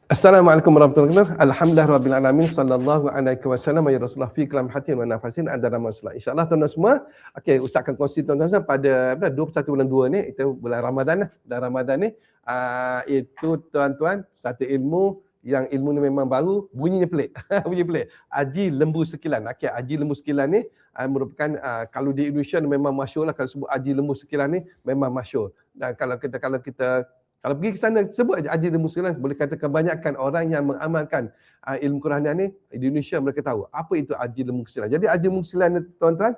Assalamualaikum warahmatullahi wabarakatuh. Alhamdulillahirabbil alamin sallallahu alaihi wasallam ya Rasulullah fi kalam hatin wa nafasin ada masalah. Insya-Allah tuan-tuan semua, okey ustaz akan kongsi tuan-tuan pada 21 bulan 2 ni, itu bulan Ramadan lah. Bulan Ramadan ni itu tuan-tuan satu ilmu yang ilmu ni memang baru, bunyinya pelik. Bunyi pelik. Aji lembu sekilan. Okey, aji lembu sekilan ni merupakan kalau di Indonesia memang masyhur lah, kalau sebut aji lembu sekilan ni memang masyhur. Dan kalau kita pergi ke sana, sebut aja Aji Lembu Sekilan, boleh katakan kebanyakan orang yang mengamalkan ilmu Quranian ni di Indonesia mereka tahu apa itu Aji Lembu Sekilan. Jadi Aji Lembu Sekilan ni tuan-tuan,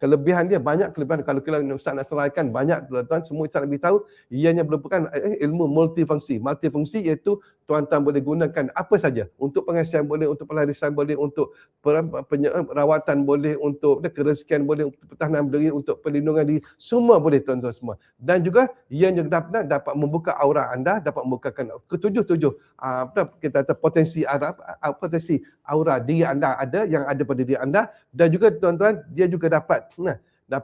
kelebihan dia banyak kelebihan. Kalau Ustaz nak serahkan banyak tuan-tuan, semua Ustaz nak beritahu, ianya merupakan ilmu multifungsi. Multifungsi iaitu tuan-tuan boleh gunakan apa saja. Untuk pengasihan boleh, untuk pelarisan boleh, untuk perawatan boleh, untuk kerezekian boleh, untuk pertahanan diri, untuk perlindungan diri, semua boleh tuan-tuan semua. Dan juga ianya dapat membuka aura anda, dapat membukakan ketujuh kita kata potensi aura diri anda ada, yang ada pada diri anda. Dan juga tuan-tuan, dia juga dapat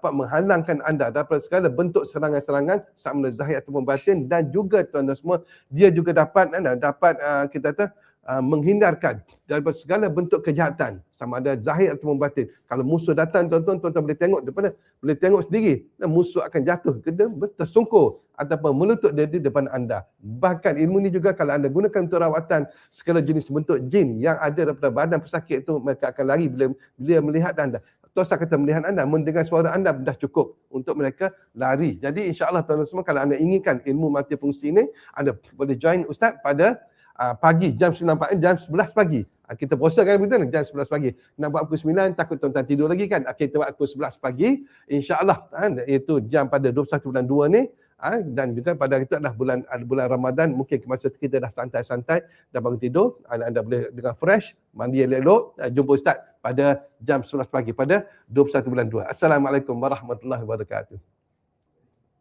menghalangkan anda daripada segala bentuk serangan-serangan sama ada zahir ataupun batin. Dan juga tuan-tuan semua, dia juga dapat kita kata menghindarkan daripada segala bentuk kejahatan sama ada zahir ataupun batin. Kalau musuh datang tuan-tuan boleh tengok depan, boleh tengok sendiri dan musuh akan jatuh tersungkur ataupun melutut di depan anda. Bahkan ilmu ni juga kalau anda gunakan untuk rawatan segala jenis bentuk jin yang ada daripada badan pesakit itu, mereka akan lari bila melihat anda. Tuan-tuan kata melihat anda, mendengar suara anda dah cukup untuk mereka lari. Jadi insya-Allah tuan-tuan semua, kalau anda inginkan ilmu multifungsi ini, anda boleh join Ustaz pada pagi jam 9 jam 11 pagi. Kita puasa kan begitu, jam 11 pagi. Nak buat pukul 9 takut tuan-tuan tidur lagi kan. Kita buat pukul 11 pagi insya-Allah, itu jam pada 21 bulan 2 ni. Dan juga pada itu adalah bulan Ramadan, mungkin masa kita dah santai-santai, dah bangun tidur, anda boleh dengan fresh, mandi elok, jumpa Ustaz pada jam 11 pagi pada 21 bulan 2. Assalamualaikum warahmatullahi wabarakatuh.